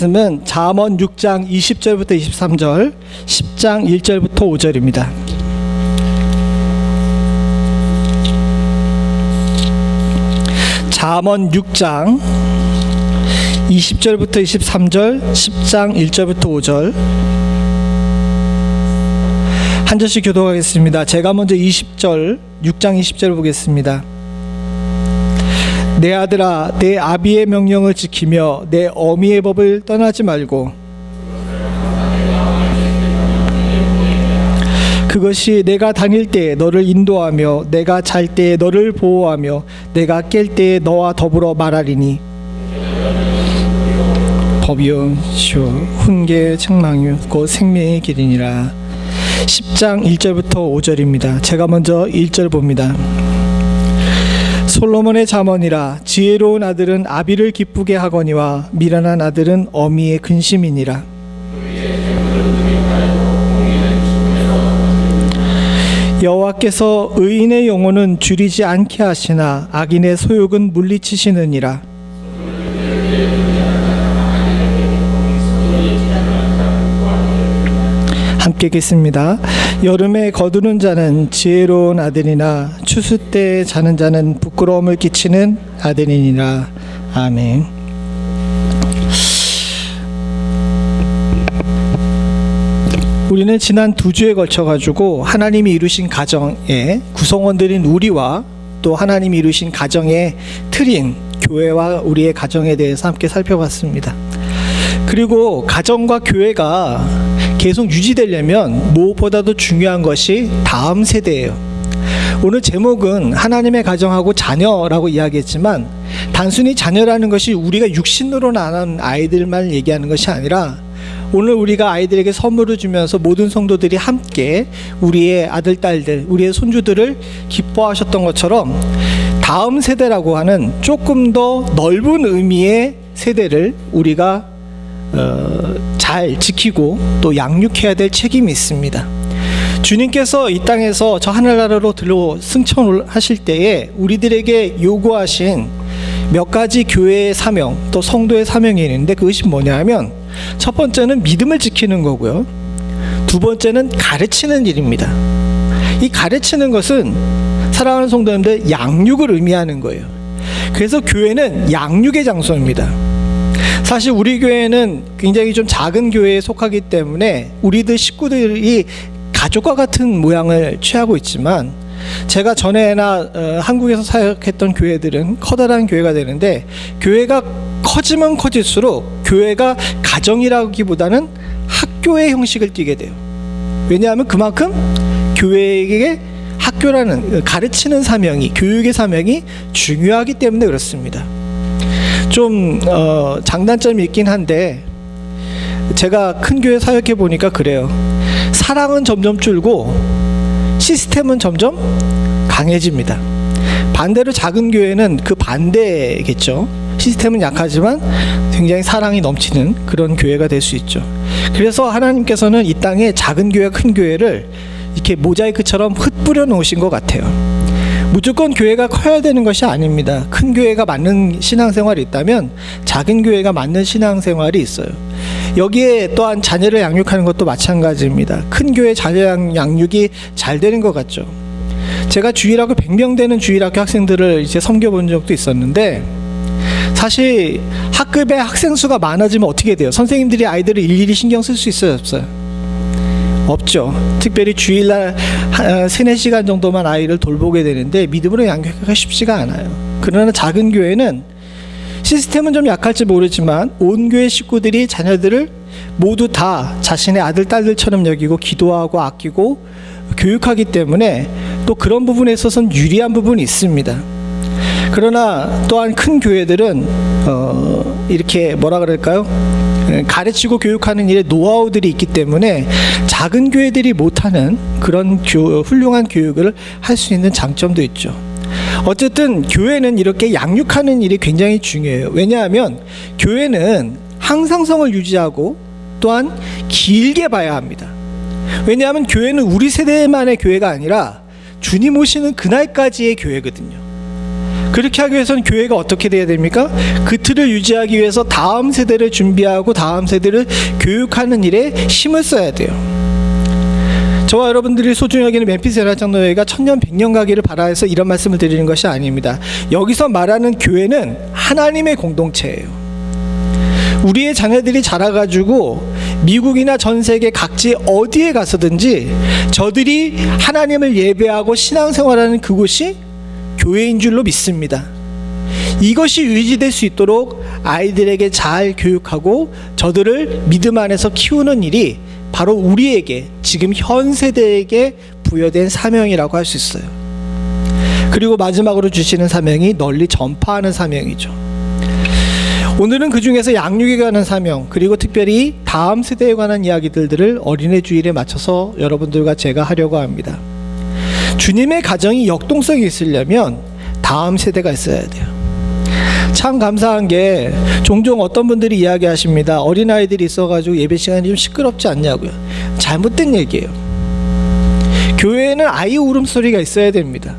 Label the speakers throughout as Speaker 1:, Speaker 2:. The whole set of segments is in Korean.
Speaker 1: 말씀은 잠언 6장 20절부터 23절, 10장 1절부터 5절입니다. 잠언 6장 20절부터 23절, 10장 1절부터 5절 한 절씩 교독하겠습니다. 제가 먼저 20절, 6장 20절 보겠습니다. 내 아들아, 내 아비의 명령을 지키며 내 어미의 법을 떠나지 말고 그것이 내가 다닐 때에 너를 인도하며 내가 잘 때에 너를 보호하며 내가 깰 때에 너와 더불어 말하리니 법이요 시요 훈계 책망이요 곧 생명의 길이니라. 10장 1절부터 5절입니다. 제가 먼저 1절 봅니다. 솔로몬의 잠언이라. 지혜로운 아들은 아비를 기쁘게 하거니와 미련한 아들은 어미의 근심이니라. 여호와께서 의인의 영혼은 줄이지 않게 하시나 악인의 소욕은 물리치시느니라. 함께 읽겠습니다. 여름에 거두는 자는 지혜로운 아들이나 추수 때 자는 자는 부끄러움을 끼치는 아들이니라. 아멘. 우리는 지난 2주에 걸쳐가지고 하나님이 이루신 가정의 구성원들인 우리와 또 하나님이 이루신 가정의 틀인 교회와 우리의 가정에 대해서 함께 살펴봤습니다. 그리고 가정과 교회가 계속 유지되려면 무엇보다도 중요한 것이 다음 세대예요. 오늘 제목은 하나님의 가정하고 자녀라고 이야기했지만 단순히 자녀라는 것이 우리가 육신으로 낳은 아이들만 얘기하는 것이 아니라 오늘 우리가 아이들에게 선물을 주면서 모든 성도들이 함께 우리의 아들, 딸들, 우리의 손주들을 기뻐하셨던 것처럼 다음 세대라고 하는 조금 더 넓은 의미의 세대를 우리가 잘 지키고 또 양육해야 될 책임이 있습니다. 주님께서 이 땅에서 저 하늘나라로 들어 승천하실 때에 우리들에게 요구하신 몇 가지 교회의 사명 또 성도의 사명이 있는데 그것이 뭐냐 하면 첫 번째는 믿음을 지키는 거고요. 두 번째는 가르치는 일입니다. 이 가르치는 것은 사랑하는 성도님들 양육을 의미하는 거예요. 그래서 교회는 양육의 장소입니다. 사실 우리 교회는 굉장히 좀 작은 교회에 속하기 때문에 우리들 식구들이 가족과 같은 모양을 취하고 있지만 제가 전에나 한국에서 사역했던 교회들은 커다란 교회가 되는데 교회가 커지면 커질수록 교회가 가정이라기보다는 학교의 형식을 띠게 돼요. 왜냐하면 그만큼 교회에게 학교라는 가르치는 사명이 교육의 사명이 중요하기 때문에 그렇습니다. 좀 장단점이 있긴 한데 제가 큰 교회 사역해 보니까 그래요. 사랑은 점점 줄고 시스템은 점점 강해집니다. 반대로 작은 교회는 그 반대겠죠. 시스템은 약하지만 굉장히 사랑이 넘치는 그런 교회가 될 수 있죠. 그래서 하나님께서는 이 땅에 작은 교회, 큰 교회를 이렇게 모자이크처럼 흩뿌려 놓으신 것 같아요. 무조건 교회가 커야 되는 것이 아닙니다. 큰 교회가 맞는 신앙생활이 있다면 작은 교회가 맞는 신앙생활이 있어요. 여기에 또한 자녀를 양육하는 것도 마찬가지입니다. 큰 교회 자녀 양육이 잘 되는 것 같죠. 제가 주일학교 100명 되는 주일학교 학생들을 이제 섬겨본 적도 있었는데 사실 학급의 학생 수가 많아지면 어떻게 돼요? 선생님들이 아이들을 일일이 신경 쓸 수 있어요, 없어요? 없죠. 특별히 주일날 3-4시간 정도만 아이를 돌보게 되는데 믿음으로 양육하기가 쉽지가 않아요. 그러나 작은 교회는 시스템은 좀 약할지 모르지만 온 교회 식구들이 자녀들을 모두 다 자신의 아들, 딸들처럼 여기고 기도하고 아끼고 교육하기 때문에 또 그런 부분에 있어서는 유리한 부분이 있습니다. 그러나 또한 큰 교회들은 이렇게 뭐라 그럴까요? 가르치고 교육하는 일에 노하우들이 있기 때문에 작은 교회들이 못하는 그런 훌륭한 교육을 할 수 있는 장점도 있죠. 어쨌든 교회는 이렇게 양육하는 일이 굉장히 중요해요. 왜냐하면 교회는 항상성을 유지하고 또한 길게 봐야 합니다. 왜냐하면 교회는 우리 세대만의 교회가 아니라 주님 오시는 그날까지의 교회거든요. 그렇게 하기 위해서는 교회가 어떻게 돼야 됩니까? 그 틀을 유지하기 위해서 다음 세대를 준비하고 다음 세대를 교육하는 일에 힘을 써야 돼요. 저와 여러분들이 소중히 여기는 멤피스 연합장로회가 천년 백년 가기를 바라해서 이런 말씀을 드리는 것이 아닙니다. 여기서 말하는 교회는 하나님의 공동체예요. 우리의 자녀들이 자라가지고 미국이나 전 세계 각지 어디에 가서든지 저들이 하나님을 예배하고 신앙생활하는 그곳이 교회인 줄로 믿습니다. 이것이 유지될 수 있도록 아이들에게 잘 교육하고 저들을 믿음 안에서 키우는 일이 바로 우리에게, 지금 현 세대에게 부여된 사명이라고 할 수 있어요. 그리고 마지막으로 주시는 사명이 널리 전파하는 사명이죠. 오늘은 그 중에서 양육에 관한 사명, 그리고 특별히 다음 세대에 관한 이야기들을 어린애 주일에 맞춰서 여러분들과 제가 하려고 합니다. 주님의 가정이 역동성이 있으려면 다음 세대가 있어야 돼요. 참 감사한 게 종종 어떤 분들이 이야기하십니다. 어린아이들이 있어가지고 예배 시간이 좀 시끄럽지 않냐고요. 잘못된 얘기예요. 교회에는 아이 울음소리가 있어야 됩니다.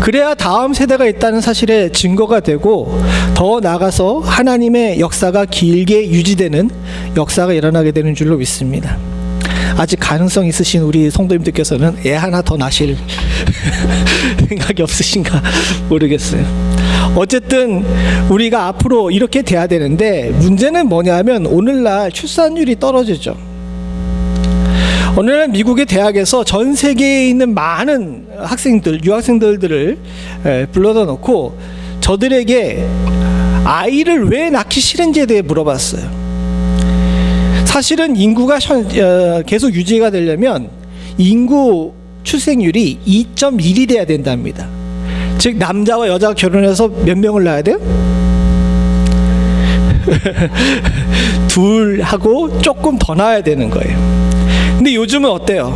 Speaker 1: 그래야 다음 세대가 있다는 사실에 증거가 되고 더 나아가서 하나님의 역사가 길게 유지되는 역사가 일어나게 되는 줄로 믿습니다. 아직 가능성 있으신 우리 성도님들께서는 애 하나 더 낳으실 생각이 없으신가 모르겠어요. 어쨌든 우리가 앞으로 이렇게 돼야 되는데, 문제는 뭐냐면 오늘날 출산율이 떨어지죠. 오늘날 미국의 대학에서 전 세계에 있는 많은 학생들, 유학생들을 불러다 놓고 저들에게 아이를 왜 낳기 싫은지에 대해 물어봤어요. 사실은 인구가 계속 유지가 되려면 인구 출생률이 2.1이 돼야 된답니다. 즉 남자와 여자가 결혼해서 몇 명을 낳아야 돼요? 둘하고 조금 더 낳아야 되는 거예요. 근데 요즘은 어때요?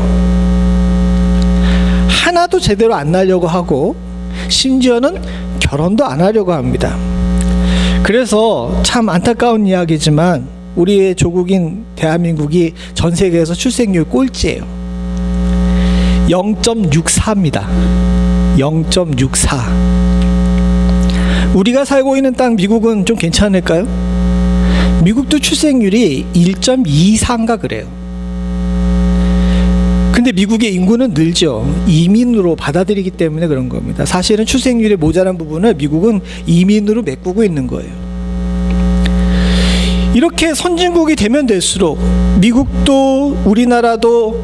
Speaker 1: 하나도 제대로 안 낳으려고 하고 심지어는 결혼도 안 하려고 합니다. 그래서 참 안타까운 이야기지만 우리의 조국인 대한민국이 전 세계에서 출생률 꼴찌예요. 0.64입니다. 0.64. 우리가 살고 있는 땅 미국은 좀 괜찮을까요? 미국도 출생률이 1.24인가 그래요. 근데 미국의 인구는 늘죠. 이민으로 받아들이기 때문에 그런 겁니다. 사실은 출생률이 모자란 부분을 미국은 이민으로 메꾸고 있는 거예요. 이렇게 선진국이 되면 될수록 미국도 우리나라도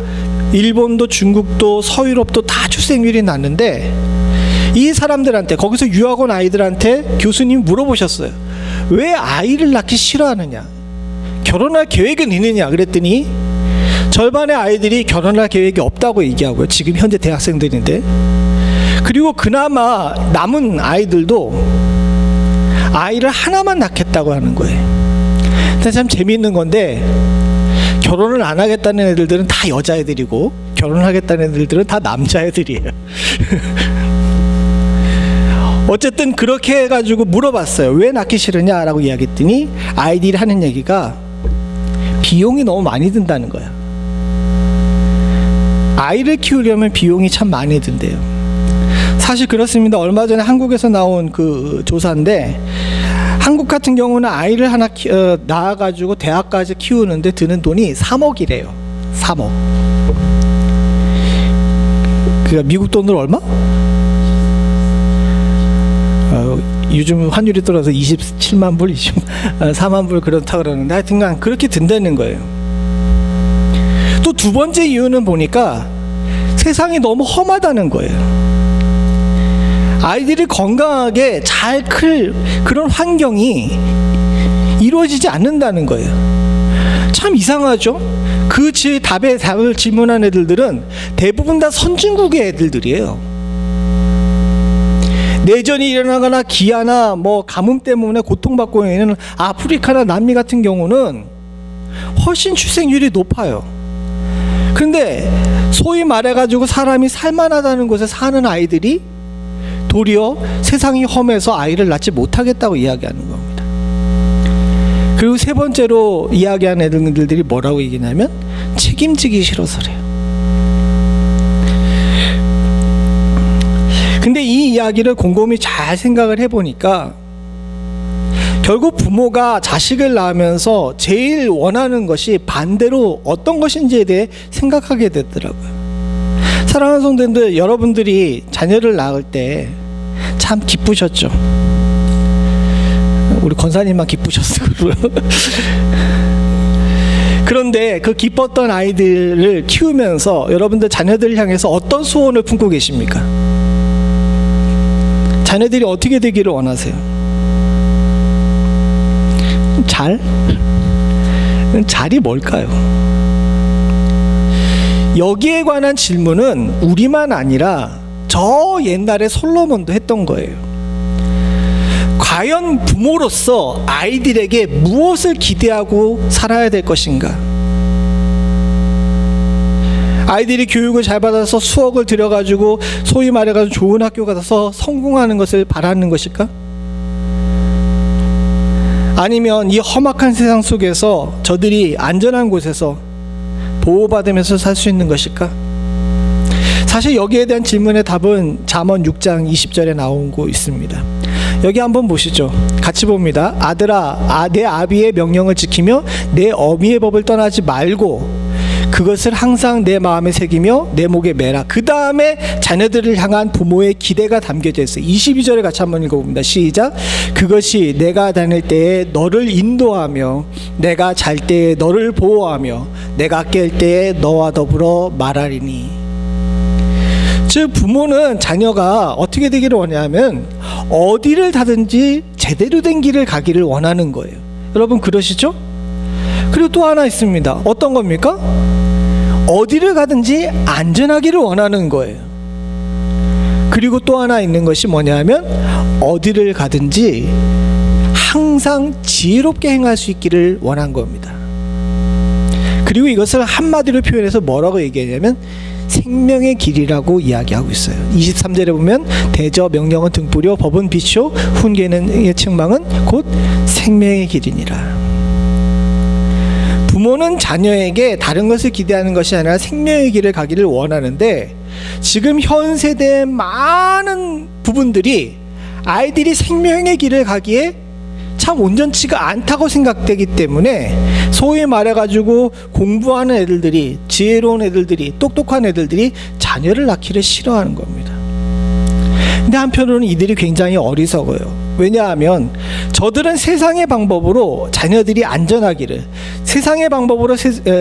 Speaker 1: 일본도 중국도 서유럽도 다 출생률이 낮는데, 이 사람들한테, 거기서 유학 온 아이들한테 교수님이 물어보셨어요. 왜 아이를 낳기 싫어하느냐, 결혼할 계획은 있느냐 그랬더니 절반의 아이들이 결혼할 계획이 없다고 얘기하고요. 지금 현재 대학생들인데. 그리고 그나마 남은 아이들도 아이를 하나만 낳겠다고 하는 거예요. 근데 참 재미있는 건데, 결혼을 안 하겠다는 애들은 다 여자애들이고 결혼을 하겠다는 애들은 다 남자애들이에요. 어쨌든 그렇게 해가지고 물어봤어요. 왜 낳기 싫으냐라고 이야기했더니 아이들이 하는 얘기가 비용이 너무 많이 든다는 거야. 아이를 키우려면 비용이 참 많이 든대요. 사실 그렇습니다. 얼마 전에 한국에서 나온 그 조사인데, 한국 같은 경우는 아이를 하나 낳아가지고 대학까지 키우는데 드는 돈이 3억이래요. 3억. 그러니까 미국 돈으로 얼마? 요즘 환율이 떨어져서 27만 불, 4만 불 그렇다 그러는데 하여튼간 그렇게 든다는 거예요. 또 두 번째 이유는 보니까 세상이 너무 험하다는 거예요. 아이들이 건강하게 잘 클 그런 환경이 이루어지지 않는다는 거예요. 참 이상하죠? 그 답을 질문한 애들은 대부분 다 선진국의 애들이에요. 내전이 일어나거나 기아나 뭐 가뭄 때문에 고통받고 있는 아프리카나 남미 같은 경우는 훨씬 출생률이 높아요. 근데 소위 말해가지고 사람이 살만하다는 곳에 사는 아이들이 도리어 세상이 험해서 아이를 낳지 못하겠다고 이야기하는 겁니다. 그리고 세 번째로 이야기하는 애들이 뭐라고 얘기냐면 책임지기 싫어서래요. 근데 이 이 이야기를 곰곰이 잘 생각을 해보니까 결국 부모가 자식을 낳으면서 제일 원하는 것이 반대로 어떤 것인지에 대해 생각하게 되더라고요. 사랑하는 성도님들, 여러분들이 자녀를 낳을 때 참 기쁘셨죠? 우리 권사님만 기쁘셨어요. 그런데 그 기뻤던 아이들을 키우면서 여러분들 자녀들을 향해서 어떤 소원을 품고 계십니까? 자녀들이 어떻게 되기를 원하세요? 잘이 뭘까요? 여기에 관한 질문은 우리만 아니라 저 옛날에 솔로몬도 했던 거예요. 과연 부모로서 아이들에게 무엇을 기대하고 살아야 될 것인가? 아이들이 교육을 잘 받아서 수억을 들여가지고 소위 말해가지고 좋은 학교 가서 성공하는 것을 바라는 것일까? 아니면 이 험악한 세상 속에서 저들이 안전한 곳에서 보호받으면서 살 수 있는 것일까? 사실 여기에 대한 질문의 답은 잠언 6장 20절에 나오고 있습니다. 여기 한번 보시죠. 같이 봅니다. 아들아, 내 아비의 명령을 지키며 내 어미의 법을 떠나지 말고 그것을 항상 내 마음에 새기며 내 목에 매라. 그 다음에 자녀들을 향한 부모의 기대가 담겨져 있어요. 22절에 같이 한번 읽어봅니다. 시작. 그것이 내가 다닐 때에 너를 인도하며 내가 잘 때에 너를 보호하며 내가 깰 때에 너와 더불어 말하리니. 즉 부모는 자녀가 어떻게 되기를 원하냐면 어디를 가든지 제대로 된 길을 가기를 원하는 거예요. 여러분 그러시죠? 그리고 또 하나 있습니다. 어떤 겁니까? 어디를 가든지 안전하기를 원하는 거예요. 그리고 또 하나 있는 것이 뭐냐면 어디를 가든지 항상 지혜롭게 행할 수 있기를 원한 겁니다. 그리고 이것을 한마디로 표현해서 뭐라고 얘기하냐면 생명의 길이라고 이야기하고 있어요. 23절에 보면 대저 명령은 등불이요 법은 빛이요 훈계는 책망은 곧 생명의 길이니라. 부모는 자녀에게 다른 것을 기대하는 것이 아니라 생명의 길을 가기를 원하는데 지금 현 세대의 많은 부분들이 아이들이 생명의 길을 가기에 참 온전치가 않다고 생각되기 때문에 소위 말해가지고 공부하는 애들들이 지혜로운 애들들이 똑똑한 애들들이 자녀를 낳기를 싫어하는 겁니다. 근데 한편으로는 이들이 굉장히 어리석어요. 왜냐하면 저들은 세상의 방법으로 자녀들이 안전하기를 세상의 방법으로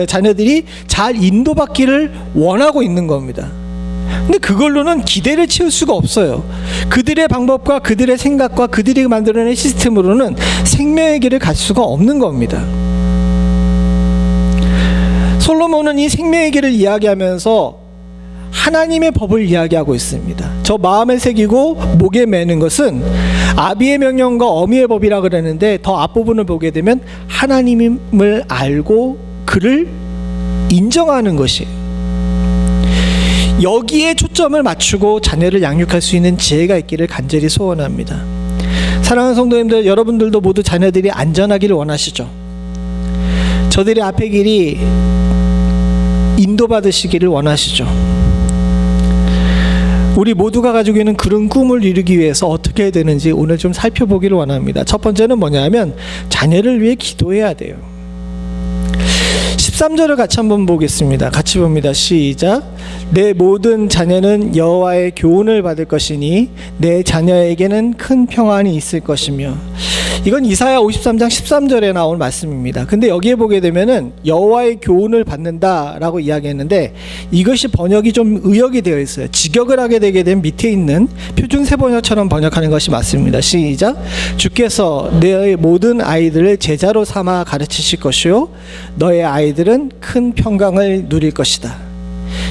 Speaker 1: 자녀들이 잘 인도받기를 원하고 있는 겁니다. 근데 그걸로는 기대를 채울 수가 없어요. 그들의 방법과 그들의 생각과 그들이 만들어낸 시스템으로는 생명의 길을 갈 수가 없는 겁니다. 솔로몬은 이 생명의 길을 이야기하면서 하나님의 법을 이야기하고 있습니다. 저 마음에 새기고 목에 매는 것은 아비의 명령과 어미의 법이라 그러는데 더 앞부분을 보게 되면 하나님을 알고 그를 인정하는 것이에요. 여기에 초점을 맞추고 자녀를 양육할 수 있는 지혜가 있기를 간절히 소원합니다. 사랑하는 성도님들, 여러분들도 모두 자녀들이 안전하기를 원하시죠? 저들의 앞의 길이 인도받으시기를 원하시죠? 우리 모두가 가지고 있는 그런 꿈을 이루기 위해서 어떻게 해야 되는지 오늘 좀 살펴보기를 원합니다. 첫 번째는 뭐냐면 자녀를 위해 기도해야 돼요. 13절을 같이 한번 보겠습니다. 같이 봅니다. 시작. 내 모든 자녀는 여호와의 교훈을 받을 것이니 내 자녀에게는 큰 평안이 있을 것이며. 이건 이사야 53장 13절에 나온 말씀입니다. 근데 여기에 보게 되면은 여호와의 교훈을 받는다라고 이야기했는데 이것이 번역이 좀 의역이 되어 있어요. 직역을 하게 되게 되면 밑에 있는 표준세 번역처럼 번역하는 것이 맞습니다. 시작. 주께서 너의 모든 아이들을 제자로 삼아 가르치실 것이요 너의 아이들은 큰 평강을 누릴 것이다.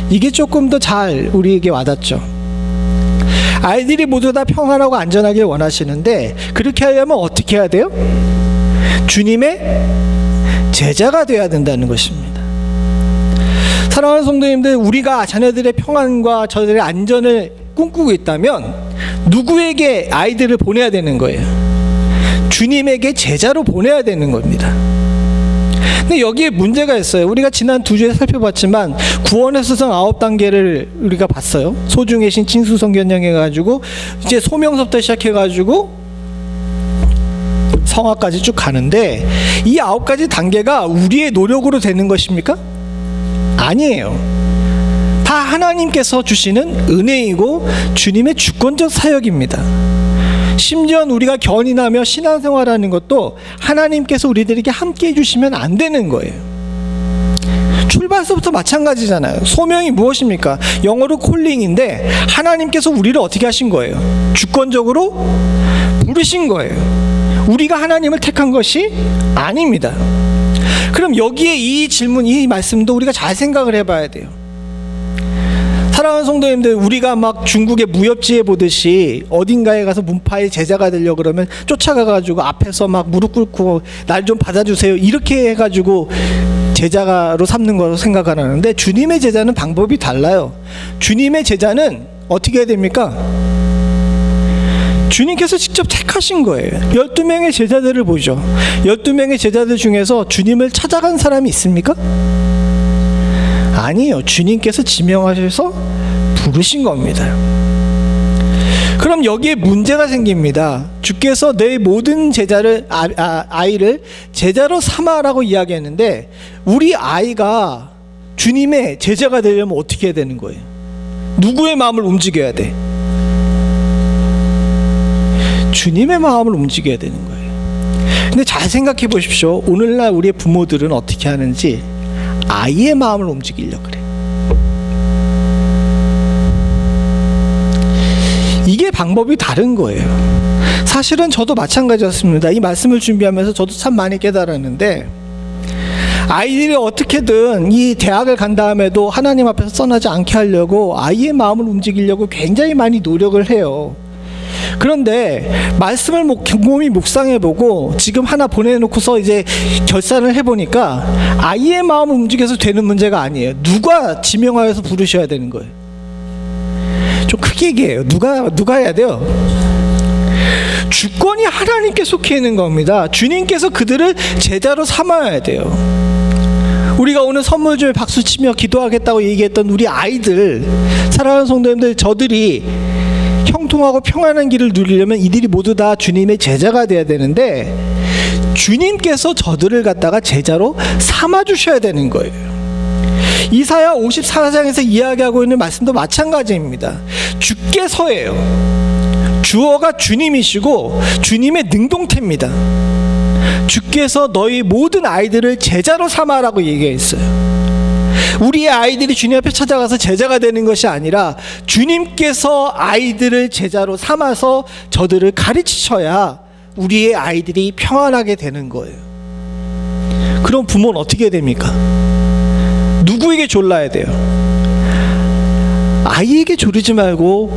Speaker 1: 이게 조금 더 잘 우리에게 와닿죠. 아이들이 모두 다 평안하고 안전하길 원하시는데 그렇게 하려면 어떻게 해야 돼요? 주님의 제자가 되어야 된다는 것입니다. 사랑하는 성도님들, 우리가 자녀들의 평안과 저들의 안전을 꿈꾸고 있다면 누구에게 아이들을 보내야 되는 거예요? 주님에게 제자로 보내야 되는 겁니다. 근데 여기에 문제가 있어요. 우리가 지난 2주에 살펴봤지만 구원의 수성 9단계를 우리가 봤어요. 소중해신 칭수성견령 해가지고 이제 소명서부터 시작해가지고 성화까지 쭉 가는데, 이 9가지 단계가 우리의 노력으로 되는 것입니까? 아니에요. 다 하나님께서 주시는 은혜이고 주님의 주권적 사역입니다. 심지어 우리가 견인하며 신앙생활하는 것도 하나님께서 우리들에게 함께 해주시면 안 되는 거예요. 출발서부터 마찬가지잖아요. 소명이 무엇입니까? 영어로 콜링인데 하나님께서 우리를 어떻게 하신 거예요? 주권적으로 부르신 거예요. 우리가 하나님을 택한 것이 아닙니다. 그럼 여기에 이 질문, 이 말씀도 우리가 잘 생각을 해봐야 돼요. 사랑하는 성도님들, 우리가 막 중국의 무협지에 보듯이 어딘가에 가서 문파의 제자가 되려고 그러면 쫓아가가지고 앞에서 막 무릎 꿇고 날 좀 받아주세요 이렇게 해가지고 제자로 삼는 거로 생각하는데, 주님의 제자는 방법이 달라요. 주님의 제자는 어떻게 해야 됩니까? 주님께서 직접 택하신 거예요. 12명의 제자들을 보죠. 12명의 제자들 중에서 주님을 찾아간 사람이 있습니까? 아니에요. 주님께서 지명하셔서 부르신 겁니다. 그럼 여기에 문제가 생깁니다. 주께서 내 모든 제자를 아이를 제자로 삼아라고 이야기했는데, 우리 아이가 주님의 제자가 되려면 어떻게 해야 되는 거예요? 누구의 마음을 움직여야 돼? 주님의 마음을 움직여야 되는 거예요. 근데 잘 생각해 보십시오. 오늘날 우리의 부모들은 어떻게 하는지 아이의 마음을 움직이려고 그래. 이게 방법이 다른 거예요. 사실은 저도 마찬가지였습니다. 이 말씀을 준비하면서 저도 참 많이 깨달았는데, 아이들이 어떻게든 이 대학을 간 다음에도 하나님 앞에서 떠나지 않게 하려고 아이의 마음을 움직이려고 굉장히 많이 노력을 해요. 그런데 말씀을 곰곰이 묵상해보고 지금 하나 보내놓고서 이제 결산을 해보니까 아이의 마음을 움직여서 되는 문제가 아니에요. 누가 지명하여서 부르셔야 되는 거예요. 좀 크게 얘기해요. 누가 해야 돼요? 주권이 하나님께 속해 있는 겁니다. 주님께서 그들을 제자로 삼아야 돼요. 우리가 오늘 선물 중에 박수치며 기도하겠다고 얘기했던 우리 아이들, 사랑하는 성도님들, 저들이 형통하고 평안한 길을 누리려면 이들이 모두 다 주님의 제자가 돼야 되는데, 주님께서 저들을 갖다가 제자로 삼아주셔야 되는 거예요. 이사야 54장에서 이야기하고 있는 말씀도 마찬가지입니다. 주께서예요. 주어가 주님이시고 주님의 능동태입니다. 주께서 너희 모든 아이들을 제자로 삼아라고 얘기했어요. 우리의 아이들이 주님 앞에 찾아가서 제자가 되는 것이 아니라 주님께서 아이들을 제자로 삼아서 저들을 가르치셔야 우리의 아이들이 평안하게 되는 거예요. 그럼 부모는 어떻게 해야 됩니까? 누구에게 졸라야 돼요? 아이에게 조르지 말고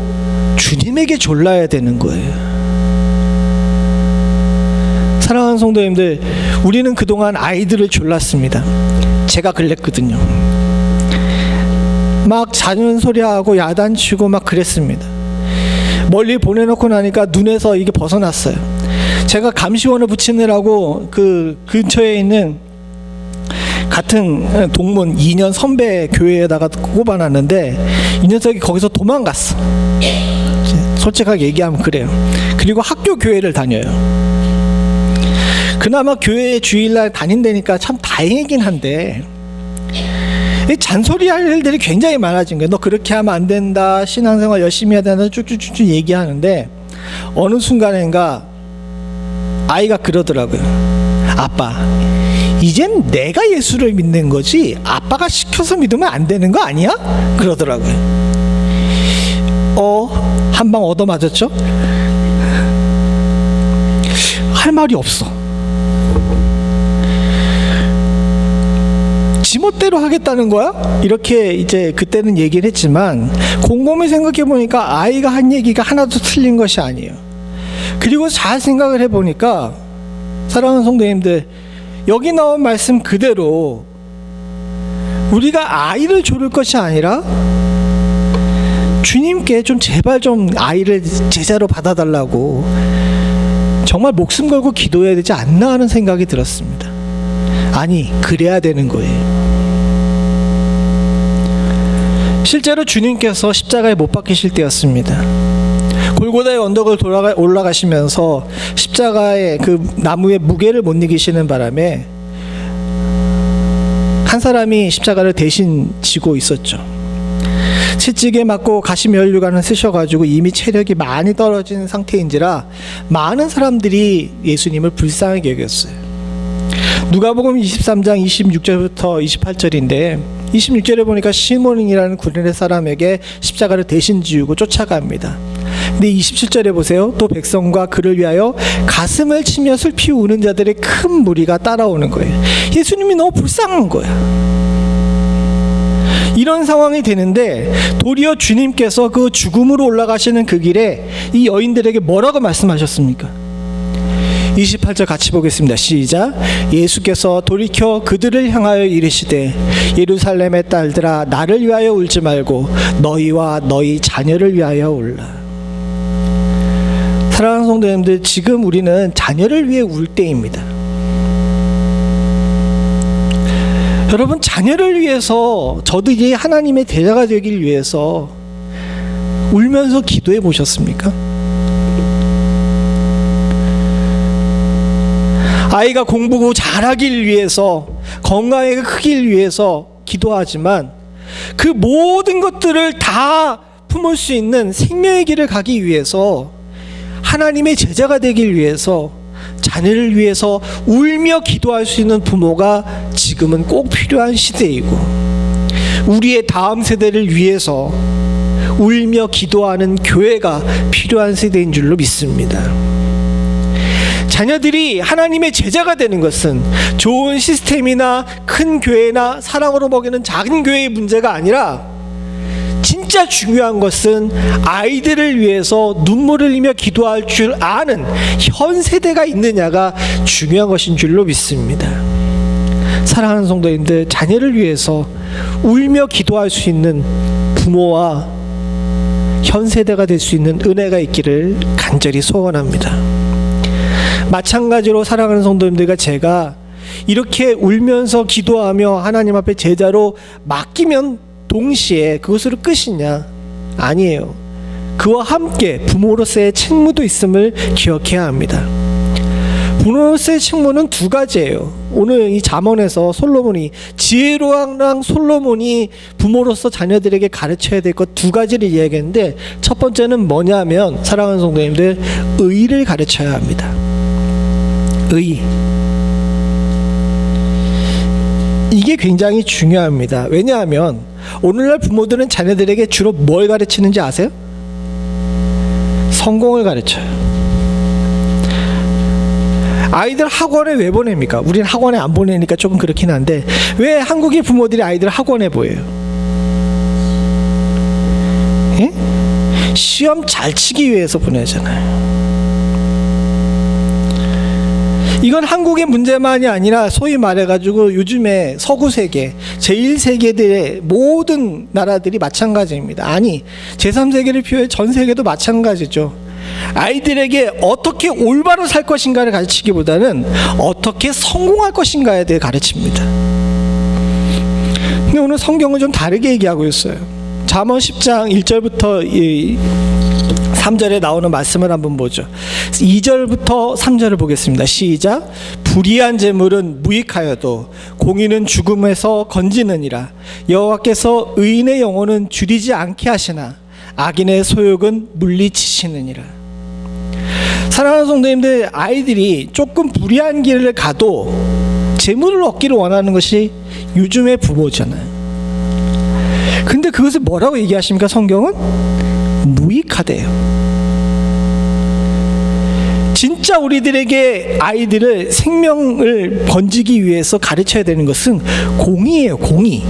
Speaker 1: 주님에게 졸라야 되는 거예요. 사랑하는 성도님들, 우리는 그동안 아이들을 졸랐습니다. 제가 그랬거든요. 막 잔소리하고 야단치고 막 그랬습니다. 멀리 보내놓고 나니까 눈에서 이게 벗어났어요. 제가 감시원을 붙이느라고 그 근처에 있는 같은 동문 2년 선배 교회에다가 꼽아놨는데 이 녀석이 거기서 도망갔어. 솔직하게 얘기하면 그래요. 그리고 학교 교회를 다녀요. 그나마 교회 주일날 다닌다니까 참 다행이긴 한데, 잔소리할 일들이 굉장히 많아진 거예요. 너 그렇게 하면 안 된다, 신앙생활 열심히 해야 된다, 쭉쭉쭉 얘기하는데, 어느 순간인가 아이가 그러더라고요. 아빠, 이젠 내가 예수를 믿는 거지 아빠가 시켜서 믿으면 안 되는 거 아니야? 그러더라고요. 한 방 얻어맞았죠? 할 말이 없어. 지멋대로 하겠다는 거야? 이렇게 이제 그때는 얘기를 했지만, 곰곰이 생각해 보니까 아이가 한 얘기가 하나도 틀린 것이 아니에요. 그리고 잘 생각을 해 보니까, 사랑하는 성도님들, 여기 나온 말씀 그대로 우리가 아이를 조를 것이 아니라 주님께 좀 제발 좀 아이를 제자로 받아달라고 정말 목숨 걸고 기도해야 되지 않나 하는 생각이 들었습니다. 아니, 그래야 되는 거예요. 실제로 주님께서 십자가에 못 박히실 때였습니다. 골고다의 언덕을 올라가시면서 십자가의 그 나무의 무게를 못 이기시는 바람에 한 사람이 십자가를 대신 지고 있었죠. 채찍에 맞고 가시면류관을 쓰셔가지고 이미 체력이 많이 떨어진 상태인지라 많은 사람들이 예수님을 불쌍하게 여겼어요. 누가복음 23장 26절부터 28절인데 26절에 보니까 시몬이라는 구레네 사람에게 십자가를 대신 지우고 쫓아갑니다. 근데 27절에 보세요. 또 백성과 그를 위하여 가슴을 치며 슬피 우는 자들의 큰 무리가 따라오는 거예요. 예수님이 너무 불쌍한 거야. 이런 상황이 되는데 도리어 주님께서 그 죽음으로 올라가시는 그 길에 이 여인들에게 뭐라고 말씀하셨습니까? 28절 같이 보겠습니다. 시작. 예수께서 돌이켜 그들을 향하여 이르시되 예루살렘의 딸들아 나를 위하여 울지 말고 너희와 너희 자녀를 위하여 울라. 사랑하는 성도님들, 지금 우리는 자녀를 위해 울 때입니다. 여러분, 자녀를 위해서, 저들이 하나님의 대자가 되길 위해서 울면서 기도해 보셨습니까? 아이가 공부 잘하길 위해서, 건강하게 크길 위해서 기도하지만 그 모든 것들을 다 품을 수 있는 생명의 길을 가기 위해서, 하나님의 제자가 되길 위해서, 자녀를 위해서 울며 기도할 수 있는 부모가 지금은 꼭 필요한 시대이고, 우리의 다음 세대를 위해서 울며 기도하는 교회가 필요한 세대인 줄로 믿습니다. 자녀들이 하나님의 제자가 되는 것은 좋은 시스템이나 큰 교회나 사랑으로 먹이는 작은 교회의 문제가 아니라, 진짜 중요한 것은 아이들을 위해서 눈물을 흘리며 기도할 줄 아는 현 세대가 있느냐가 중요한 것인 줄로 믿습니다. 사랑하는 성도님들, 자녀를 위해서 울며 기도할 수 있는 부모와 현 세대가 될 수 있는 은혜가 있기를 간절히 소원합니다. 마찬가지로 사랑하는 성도님들과 제가 이렇게 울면서 기도하며 하나님 앞에 제자로 맡기면 동시에 그것으로 끝이냐? 아니에요. 그와 함께 부모로서의 책무도 있음을 기억해야 합니다. 부모로서의 책무는 두 가지예요. 오늘 이 잠언에서 솔로몬이, 지혜로왕 솔로몬이 부모로서 자녀들에게 가르쳐야 될 것 두 가지를 이야기했는데, 첫 번째는 뭐냐면, 사랑하는 성도님들, 의를 가르쳐야 합니다. 의. 이게 굉장히 중요합니다. 왜냐하면 오늘날 부모들은 자녀들에게 주로 뭘 가르치는지 아세요? 성공을 가르쳐요. 아이들 학원에 왜 보냅니까? 우리는 학원에 안 보내니까 조금 그렇긴 한데, 왜 한국의 부모들이 아이들 학원에 보여요? 예? 시험 잘 치기 위해서 보내잖아요. 이건 한국의 문제만이 아니라 소위 말해가지고 요즘에 서구 세계, 제1세계들의 모든 나라들이 마찬가지입니다. 아니, 제3세계를 비롯해 전 세계도 마찬가지죠. 아이들에게 어떻게 올바로 살 것인가를 가르치기보다는 어떻게 성공할 것인가에 대해 가르칩니다. 근데 오늘 성경은 좀 다르게 얘기하고 있어요. 잠언 10장 1절부터 3절에 나오는 말씀을 한번 보죠. 2절부터 3절을 보겠습니다. 시작. 불의한 재물은 무익하여도 공의는 죽음에서 건지느니라. 여호와께서 의인의 영혼은 줄이지 않게 하시나 악인의 소욕은 물리치시느니라. 사랑하는 성도님들, 아이들이 조금 불의한 길을 가도 재물을 얻기를 원하는 것이 요즘의 부모잖아요. 근데 그것을 뭐라고 얘기하십니까? 성경은 무익하대요. 진짜 우리들에게 아이들을 생명을 번지기 위해서 가르쳐야 되는 것은 공의예요. 공의.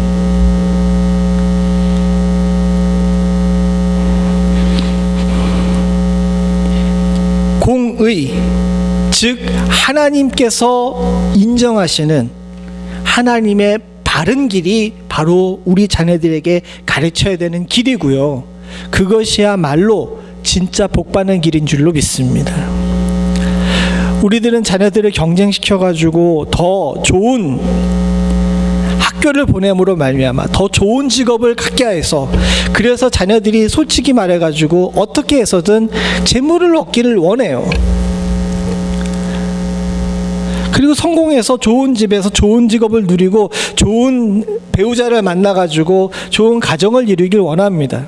Speaker 1: 공의, 즉 하나님께서 인정하시는 하나님의 바른 길이 바로 우리 자녀들에게 가르쳐야 되는 길이고요. 그것이야말로 진짜 복받는 길인 줄로 믿습니다. 우리들은 자녀들을 경쟁시켜가지고 더 좋은 학교를 보냄으로 말미암아 더 좋은 직업을 갖게 해서, 그래서 자녀들이 솔직히 말해가지고 어떻게 해서든 재물을 얻기를 원해요. 그리고 성공해서 좋은 집에서 좋은 직업을 누리고 좋은 배우자를 만나가지고 좋은 가정을 이루길 원합니다.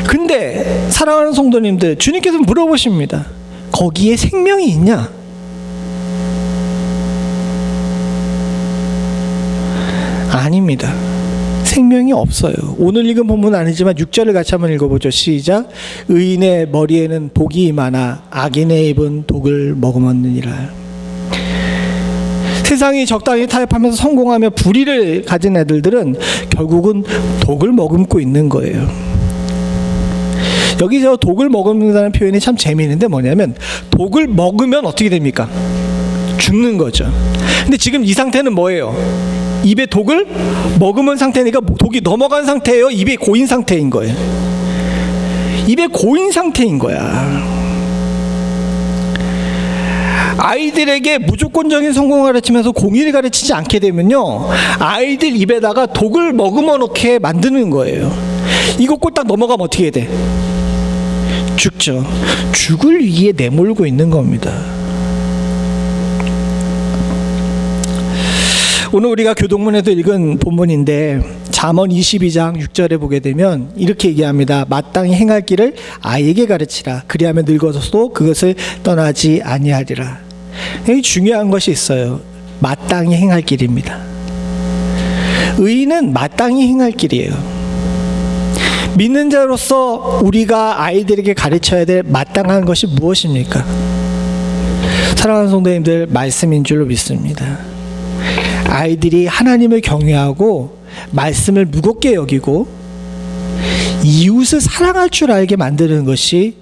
Speaker 1: 근데 사랑하는 성도님들, 주님께서 물어보십니다. 거기에 생명이 있냐? 아닙니다. 생명이 없어요. 오늘 읽은 본문은 아니지만 6절을 같이 한번 읽어보죠. 시작. 의인의 머리에는 복이 많아 악인의 입은 독을 머금었느니라. 세상이 적당히 타협하면서 성공하며 불의를 가진 애들은 결국은 독을 머금고 있는 거예요. 여기 저 독을 머금는다는 표현이 참 재미있는데, 뭐냐면 독을 먹으면 어떻게 됩니까? 죽는 거죠. 근데 지금 이 상태는 뭐예요? 입에 독을 머금은 상태니까 독이 넘어간 상태예요? 입에 고인 상태인 거예요? 입에 고인 상태인 거야. 아이들에게 무조건적인 성공을 가르치면서 공의를 가르치지 않게 되면요, 아이들 입에다가 독을 머금어 놓게 만드는 거예요. 이거 꼴딱 넘어가면 어떻게 돼? 죽죠. 죽을 위에 내몰고 있는 겁니다. 오늘 우리가 교동문에도 읽은 본문인데 잠언 22장 6절에 보게 되면 이렇게 얘기합니다. 마땅히 행할 길을 아이에게 가르치라. 그리하면 늙어서도 그것을 떠나지 아니하리라. 여기 중요한 것이 있어요. 마땅히 행할 길입니다. 의인은 마땅히 행할 길이에요. 믿는 자로서 우리가 아이들에게 가르쳐야 될 마땅한 것이 무엇입니까? 사랑하는 성도님들, 말씀인 줄로 믿습니다. 아이들이 하나님을 경외하고 말씀을 무겁게 여기고 이웃을 사랑할 줄 알게 만드는 것이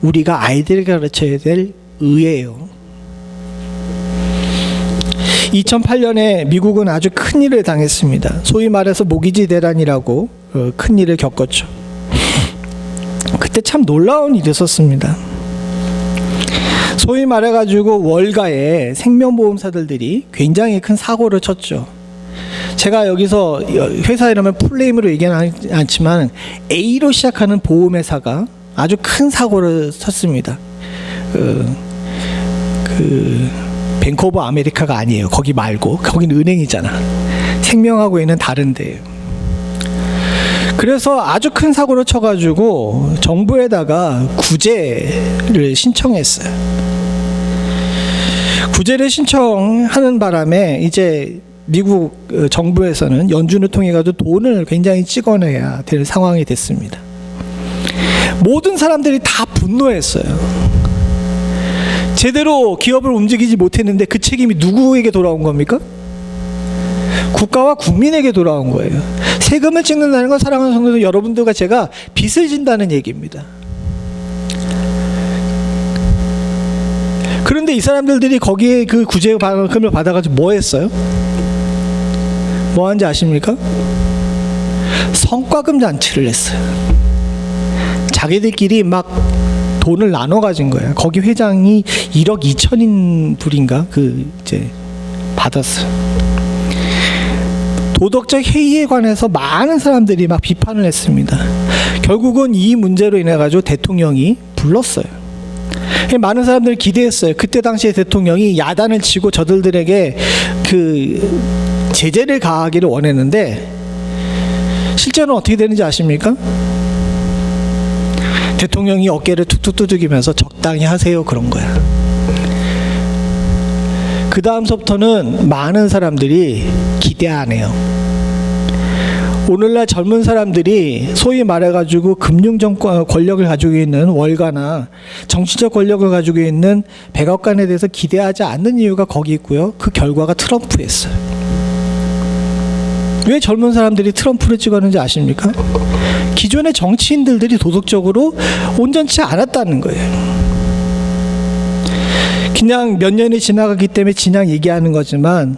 Speaker 1: 우리가 아이들에게 가르쳐야 될 의예요. 2008년에 미국은 아주 큰 일을 당했습니다. 소위 말해서 모기지 대란이라고 큰 일을 겪었죠. 그때 참 놀라운 일이 있었습니다. 소위 말해가지고 월가에 생명보험사들이 굉장히 큰 사고를 쳤죠. 제가 여기서 회사 이름을 풀네임으로 얘기는 않지만 A로 시작하는 보험회사가 아주 큰 사고를 쳤습니다. 뱅크 오브 아메리카가 아니에요. 거기 말고. 거기는 은행이잖아. 생명하고 있는 다른 데예요. 그래서 아주 큰 사고를 쳐가지고 정부에다가 구제를 신청했어요. 구제를 신청하는 바람에 이제 미국 정부에서는 연준을 통해 가지고 돈을 굉장히 찍어내야 될 상황이 됐습니다. 모든 사람들이 다 분노했어요. 제대로 기업을 움직이지 못했는데 그 책임이 누구에게 돌아온 겁니까? 국가와 국민에게 돌아온 거예요. 세금을 찍는다는 건, 사랑하는 성도들 여러분들과 제가 빚을 진다는 얘기입니다. 그런데 이 사람들이 거기에 그 구제금을 받아가지고 뭐 했어요? 뭐 한지 아십니까? 성과금 잔치를 했어요. 자기들끼리 막 돈을 나눠 가진 거예요. 거기 회장이 1억 2천인 불인가 이제 받았어요. 도덕적 해이에 관해서 많은 사람들이 막 비판을 했습니다. 결국은 이 문제로 인해 가지고 대통령이 불렀어요. 많은 사람들이 기대했어요. 그때 당시에 대통령이 야단을 치고 저들에게 제재를 가하기를 원했는데 실제로는 어떻게 되는지 아십니까? 대통령이 어깨를 툭툭 두드리면서 적당히 하세요, 그런 거야. 그 다음서부터는 많은 사람들이 기대 안 해요. 오늘날 젊은 사람들이 소위 말해가지고 금융정권 권력을 가지고 있는 월가나 정치적 권력을 가지고 있는 백악관에 대해서 기대하지 않는 이유가 거기 있고요. 그 결과가 트럼프였어요. 왜 젊은 사람들이 트럼프를 찍었는지 아십니까? 기존의 정치인들이 도덕적으로 온전치 않았다는 거예요. 그냥 몇 년이 지나가기 때문에 그냥 얘기하는 거지만,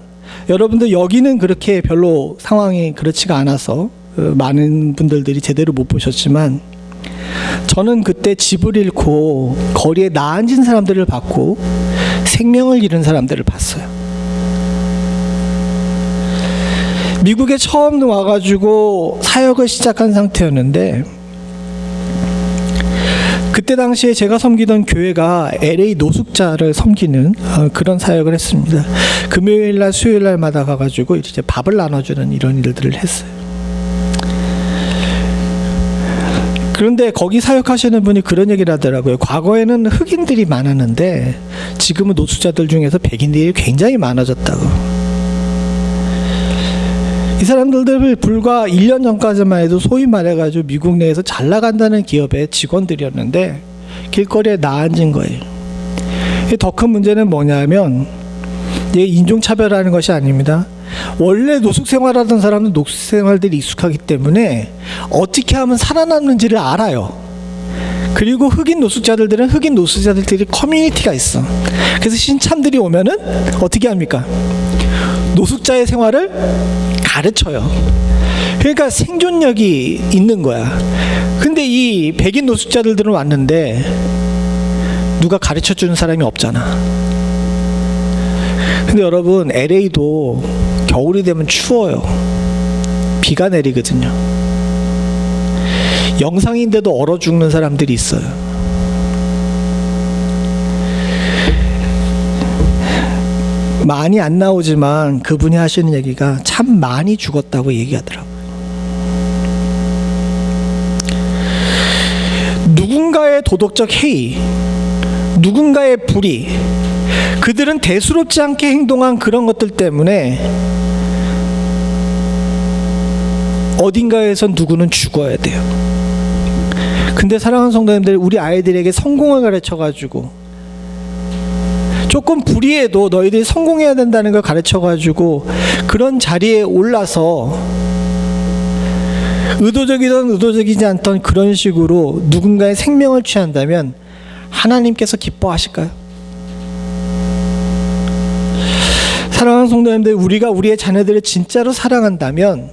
Speaker 1: 여러분들 여기는 그렇게 별로 상황이 그렇지가 않아서 많은 분들이 제대로 못 보셨지만, 저는 그때 집을 잃고 거리에 나앉은 사람들을 봤고 생명을 잃은 사람들을 봤어요. 미국에 처음 와가지고 사역을 시작한 상태였는데, 그때 당시에 제가 섬기던 교회가 LA 노숙자를 섬기는 그런 사역을 했습니다. 금요일날 수요일날마다 가가지고 이제 밥을 나눠주는 이런 일들을 했어요. 그런데 거기 사역하시는 분이 그런 얘기를 하더라고요. 과거에는 흑인들이 많았는데 지금은 노숙자들 중에서 백인들이 굉장히 많아졌다고. 이 사람들을 불과 1년 전까지만 해도 소위 말해가지고 미국 내에서 잘 나간다는 기업의 직원들이었는데 길거리에 나앉은 거예요. 더 큰 문제는 뭐냐면, 이게 인종차별하는 것이 아닙니다. 원래 노숙생활하던 사람은 노숙생활들이 익숙하기 때문에 어떻게 하면 살아남는지를 알아요. 그리고 흑인 노숙자들은 흑인 노숙자들끼리 커뮤니티가 있어. 그래서 신참들이 오면은 어떻게 합니까? 노숙자의 생활을 가르쳐요. 그러니까 생존력이 있는 거야. 근데 이 백인 노숙자들은 왔는데 누가 가르쳐주는 사람이 없잖아. 근데 여러분, LA도 겨울이 되면 추워요. 비가 내리거든요. 영상인데도 얼어 죽는 사람들이 있어요. 많이 안 나오지만 그분이 하시는 얘기가 참 많이 죽었다고 얘기하더라고요. 누군가의 도덕적 해이, 누군가의 불의, 그들은 대수롭지 않게 행동한 그런 것들 때문에 어딘가에선 누구는 죽어야 돼요. 근데 사랑하는 성도님들, 우리 아이들에게 성공을 가르쳐가지고 조금 불의해도 너희들이 성공해야 된다는 걸 가르쳐가지고 그런 자리에 올라서 의도적이든 의도적이지 않던 그런 식으로 누군가의 생명을 취한다면 하나님께서 기뻐하실까요? 사랑하는 성도님들, 우리가 우리의 자녀들을 진짜로 사랑한다면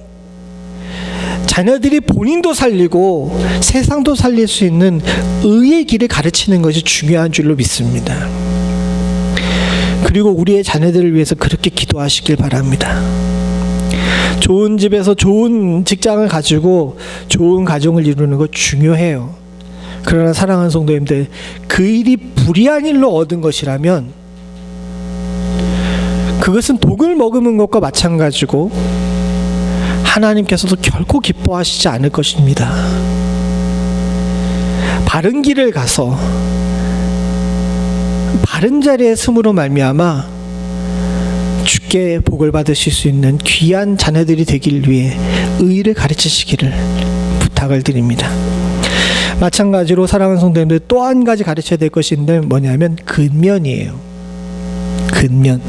Speaker 1: 자녀들이 본인도 살리고 세상도 살릴 수 있는 의의 길을 가르치는 것이 중요한 줄로 믿습니다. 그리고 우리의 자녀들을 위해서 그렇게 기도하시길 바랍니다. 좋은 집에서 좋은 직장을 가지고 좋은 가정을 이루는 것 중요해요. 그러나 사랑하는 성도님들, 그 일이 불의한 일로 얻은 것이라면 그것은 독을 머금은 것과 마찬가지고 하나님께서도 결코 기뻐하시지 않을 것입니다. 바른 길을 가서 바른 자리에 숨으로 말미암아 주께 복을 받으실 수 있는 귀한 자녀들이 되길 위해 의를 가르치시기를 부탁을 드립니다. 마찬가지로 사랑하는 성도님들, 또 한 가지 가르쳐야 될 것이 있는데 뭐냐면 근면이에요. 근면.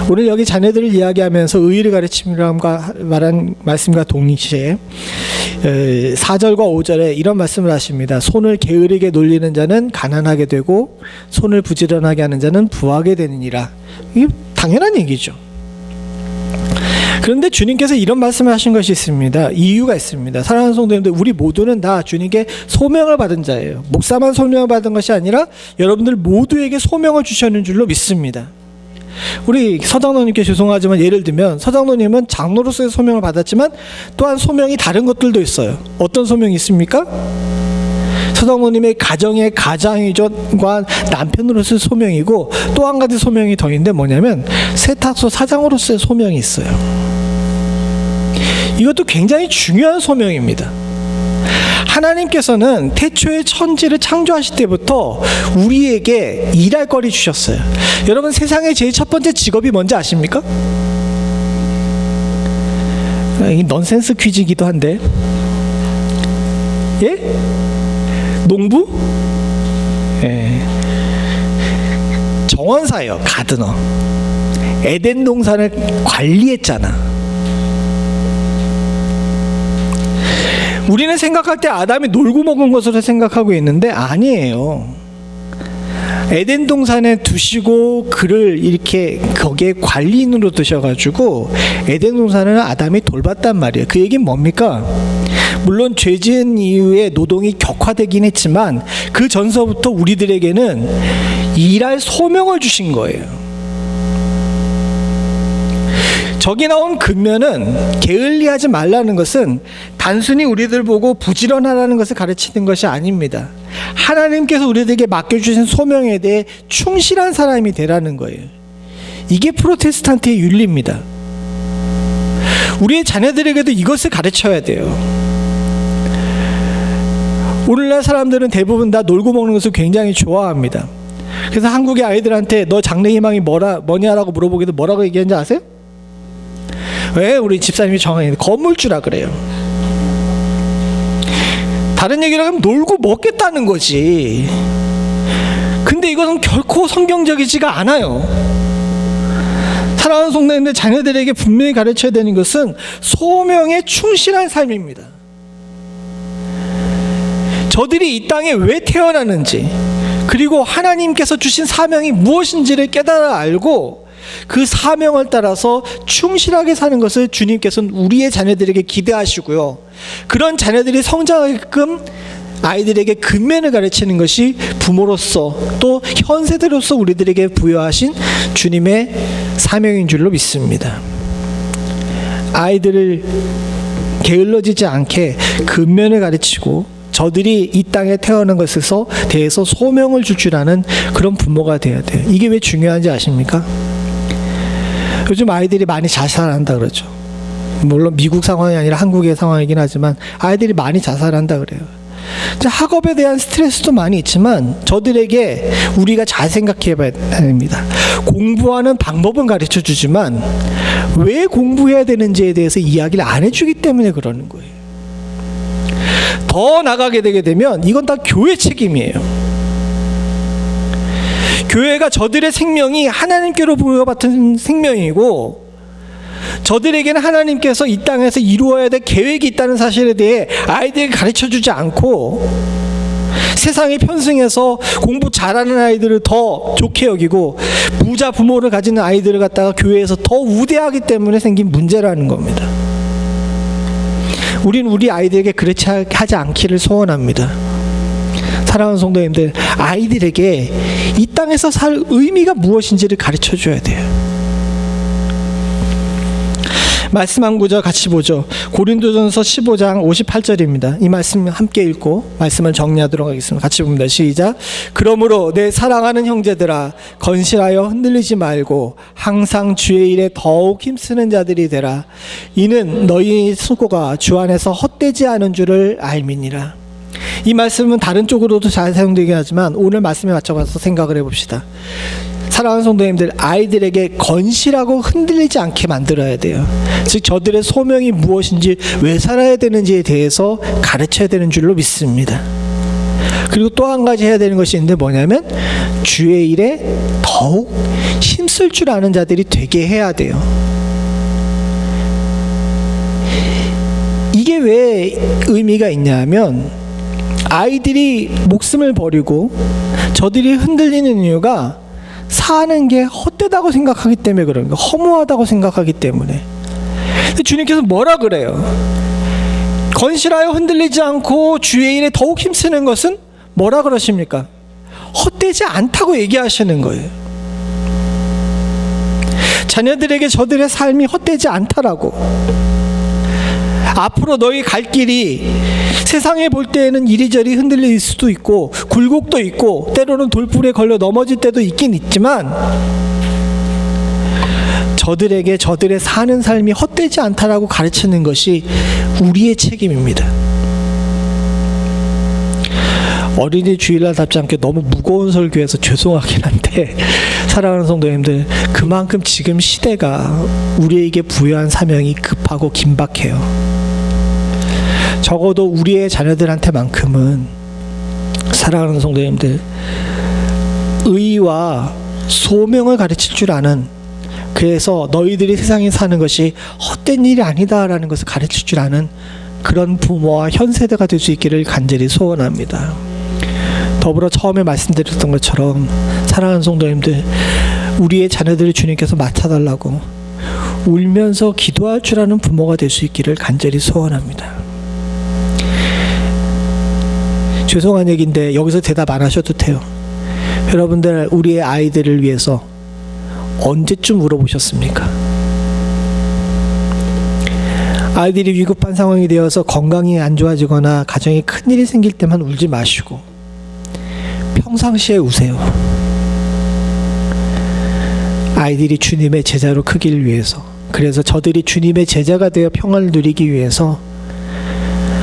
Speaker 1: 오늘 여기 자녀들을 이야기하면서 의를 가르침이라고 말한 말씀과 동시에 4절과 5절에 이런 말씀을 하십니다. 손을 게으르게 놀리는 자는 가난하게 되고 손을 부지런하게 하는 자는 부하게 되느니라. 이게 당연한 얘기죠. 그런데 주님께서 이런 말씀을 하신 것이 있습니다. 이유가 있습니다. 사랑하는 성도님들, 우리 모두는 다 주님께 소명을 받은 자예요. 목사만 소명을 받은 것이 아니라 여러분들 모두에게 소명을 주셨는 줄로 믿습니다. 우리 서장로님께 죄송하지만 예를 들면 서장로님은 장로로서의 소명을 받았지만 또한 소명이 다른 것들도 있어요. 어떤 소명이 있습니까? 서장로님의 가정의 가장이죠. 남편으로서의 소명이고 또 한 가지 소명이 더 있는데 뭐냐면 세탁소 사장으로서의 소명이 있어요. 이것도 굉장히 중요한 소명입니다. 하나님께서는 태초에 천지를 창조하실 때부터 우리에게 일할 거리 주셨어요. 여러분, 세상의 제일 첫 번째 직업이 뭔지 아십니까? 이 넌센스 퀴즈이기도 한데, 예? 농부? 예. 정원사예요. 가드너. 에덴 동산을 관리했잖아. 우리는 생각할 때 아담이 놀고 먹은 것으로 생각하고 있는데 아니에요. 에덴 동산에 두시고 그를 이렇게 거기에 관리인으로 두셔가지고 에덴 동산을 아담이 돌봤단 말이에요. 그 얘기는 뭡니까? 물론 죄 지은 이후에 노동이 격화되긴 했지만 그 전서부터 우리들에게는 일할 소명을 주신 거예요. 저기 나온 근면은 게을리하지 말라는 것은 단순히 우리들 보고 부지런하라는 것을 가르치는 것이 아닙니다. 하나님께서 우리들에게 맡겨주신 소명에 대해 충실한 사람이 되라는 거예요. 이게 프로테스탄트의 윤리입니다. 우리의 자녀들에게도 이것을 가르쳐야 돼요. 오늘날 사람들은 대부분 다 놀고 먹는 것을 굉장히 좋아합니다. 그래서 한국의 아이들한테 너 장래 희망이 뭐냐라고 물어보기도 뭐라고 얘기하는지 아세요? 왜? 우리 집사님이 정확히 건물주라 그래요. 다른 얘기를 하면 놀고 먹겠다는 거지. 근데 이것은 결코 성경적이지가 않아요. 사랑하는 성도님들, 자녀들에게 분명히 가르쳐야 되는 것은 소명에 충실한 삶입니다. 저들이 이 땅에 왜 태어나는지, 그리고 하나님께서 주신 사명이 무엇인지를 깨달아 알고 그 사명을 따라서 충실하게 사는 것을 주님께서는 우리의 자녀들에게 기대하시고요, 그런 자녀들이 성장하게끔 아이들에게 근면을 가르치는 것이 부모로서 또 현 세대로서 우리들에게 부여하신 주님의 사명인 줄로 믿습니다. 아이들을 게을러지지 않게 근면을 가르치고 저들이 이 땅에 태어난 것에서 대해서 소명을 줄 아는 그런 부모가 되어야 돼요. 이게 왜 중요한지 아십니까? 요즘 아이들이 많이 자살한다 그러죠. 물론 미국 상황이 아니라 한국의 상황이긴 하지만 아이들이 많이 자살한다 그래요. 학업에 대한 스트레스도 많이 있지만 저들에게 우리가 잘 생각해 봐야 됩니다. 공부하는 방법은 가르쳐 주지만 왜 공부해야 되는지에 대해서 이야기를 안 해주기 때문에 그러는 거예요. 더 나가게 되게 되면 이건 다 교회 책임이에요. 교회가 저들의 생명이 하나님께로 부여받은 생명이고 저들에게는 하나님께서 이 땅에서 이루어야 될 계획이 있다는 사실에 대해 아이들에게 가르쳐주지 않고 세상에 편승해서 공부 잘하는 아이들을 더 좋게 여기고 부자 부모를 가지는 아이들을 갖다가 교회에서 더 우대하기 때문에 생긴 문제라는 겁니다. 우린 우리 아이들에게 그렇지 하지 않기를 소원합니다. 사랑하는 성도님들, 아이들에게 이 땅에서 살 의미가 무엇인지를 가르쳐줘야 돼요. 말씀 한 구절 같이 보죠. 고린도전서 15장 58절입니다. 이 말씀 함께 읽고 말씀을 정리하도록 하겠습니다. 같이 봅니다. 시작. 그러므로 내 사랑하는 형제들아, 건실하여 흔들리지 말고 항상 주의 일에 더욱 힘쓰는 자들이 되라. 이는 너희 수고가 주 안에서 헛되지 않은 줄을 알미니라. 이 말씀은 다른 쪽으로도 잘 사용되긴 하지만 오늘 말씀에 맞춰서 생각을 해봅시다. 사랑하는 성도님들, 아이들에게 건실하고 흔들리지 않게 만들어야 돼요. 즉 저들의 소명이 무엇인지, 왜 살아야 되는지에 대해서 가르쳐야 되는 줄로 믿습니다. 그리고 또 한 가지 해야 되는 것이 있는데 뭐냐면 주의 일에 더욱 힘쓸 줄 아는 자들이 되게 해야 돼요. 이게 왜 의미가 있냐면 아이들이 목숨을 버리고 저들이 흔들리는 이유가 사는 게 헛되다고 생각하기 때문에 그런 거예요. 허무하다고 생각하기 때문에. 근데 주님께서 뭐라 그래요? 건실하여 흔들리지 않고 주의 일에 더욱 힘쓰는 것은 뭐라 그러십니까? 헛되지 않다고 얘기하시는 거예요. 자녀들에게 저들의 삶이 헛되지 않다라고. 앞으로 너희 갈 길이 세상에 볼 때에는 이리저리 흔들릴 수도 있고 굴곡도 있고 때로는 돌불에 걸려 넘어질 때도 있긴 있지만 저들에게 저들의 사는 삶이 헛되지 않다라고 가르치는 것이 우리의 책임입니다. 어린이 주일날답지 않게 너무 무거운 설교해서 죄송하긴 한데 사랑하는 성도님들, 그만큼 지금 시대가 우리에게 부여한 사명이 급하고 긴박해요. 적어도 우리의 자녀들한테만큼은 사랑하는 성도님들, 의와 소명을 가르칠 줄 아는, 그래서 너희들이 세상에 사는 것이 헛된 일이 아니다라는 것을 가르칠 줄 아는 그런 부모와 현 세대가 될 수 있기를 간절히 소원합니다. 더불어 처음에 말씀드렸던 것처럼 사랑하는 성도님들, 우리의 자녀들을 주님께서 맡아달라고 울면서 기도할 줄 아는 부모가 될 수 있기를 간절히 소원합니다. 죄송한 얘기인데 여기서 대답 안 하셔도 돼요. 여러분들, 우리의 아이들을 위해서 언제쯤 물어보셨습니까? 아이들이 위급한 상황이 되어서 건강이 안 좋아지거나 가정에 큰일이 생길 때만 울지 마시고 평상시에 우세요. 아이들이 주님의 제자로 크기를 위해서, 그래서 저들이 주님의 제자가 되어 평안을 누리기 위해서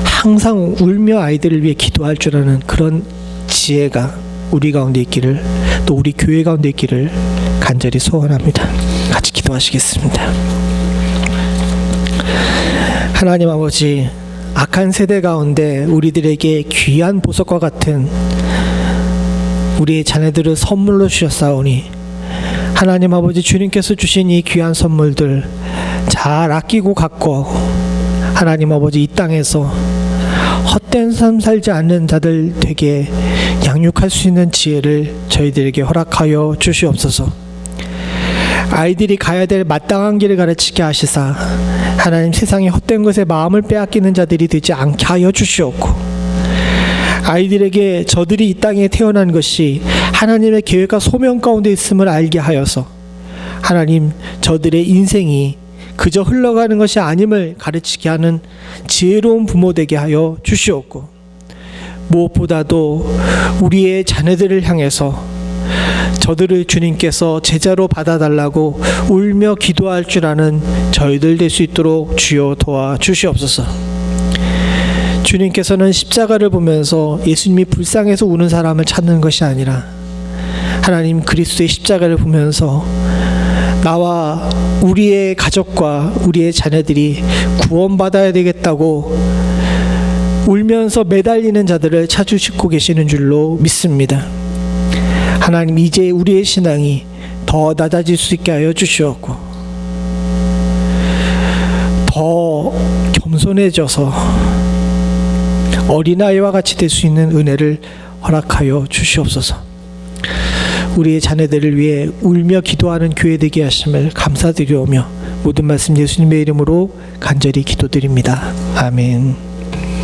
Speaker 1: 항상 울며 아이들을 위해 기도할 줄 아는 그런 지혜가 우리 가운데 있기를, 또 우리 교회 가운데 있기를 간절히 소원합니다. 같이 기도하시겠습니다. 하나님 아버지, 악한 세대 가운데 우리들에게 귀한 보석과 같은 우리의 자녀들을 선물로 주셨사오니, 하나님 아버지, 주님께서 주신 이 귀한 선물들 잘 아끼고 갖고 하나님 아버지, 이 땅에서 헛된 삶 살지 않는 자들 되게 양육할 수 있는 지혜를 저희들에게 허락하여 주시옵소서. 아이들이 가야 될 마땅한 길을 가르치게 하시사 하나님, 세상의 헛된 것에 마음을 빼앗기는 자들이 되지 않게 하여 주시옵고, 아이들에게 저들이 이 땅에 태어난 것이 하나님의 계획과 소명 가운데 있음을 알게 하여서 하나님, 저들의 인생이 그저 흘러가는 것이 아님을 가르치게 하는 지혜로운 부모 되게 하여 주시옵고, 무엇보다도 우리의 자녀들을 향해서 저들을 주님께서 제자로 받아달라고 울며 기도할 줄 아는 저희들 될 수 있도록 주여 도와주시옵소서. 주님께서는 십자가를 보면서 예수님이 불쌍해서 우는 사람을 찾는 것이 아니라 하나님, 그리스도의 십자가를 보면서 나와 우리의 가족과 우리의 자녀들이 구원받아야 되겠다고 울면서 매달리는 자들을 찾으시고 계시는 줄로 믿습니다. 하나님, 이제 우리의 신앙이 더 낮아질 수 있게 하여 주시옵고, 더 겸손해져서 어린아이와 같이 될 수 있는 은혜를 허락하여 주시옵소서. 우리의 자녀들을 위해 울며 기도하는 교회 되게 하심을 감사드리오며 모든 말씀 예수님의 이름으로 간절히 기도드립니다. 아멘.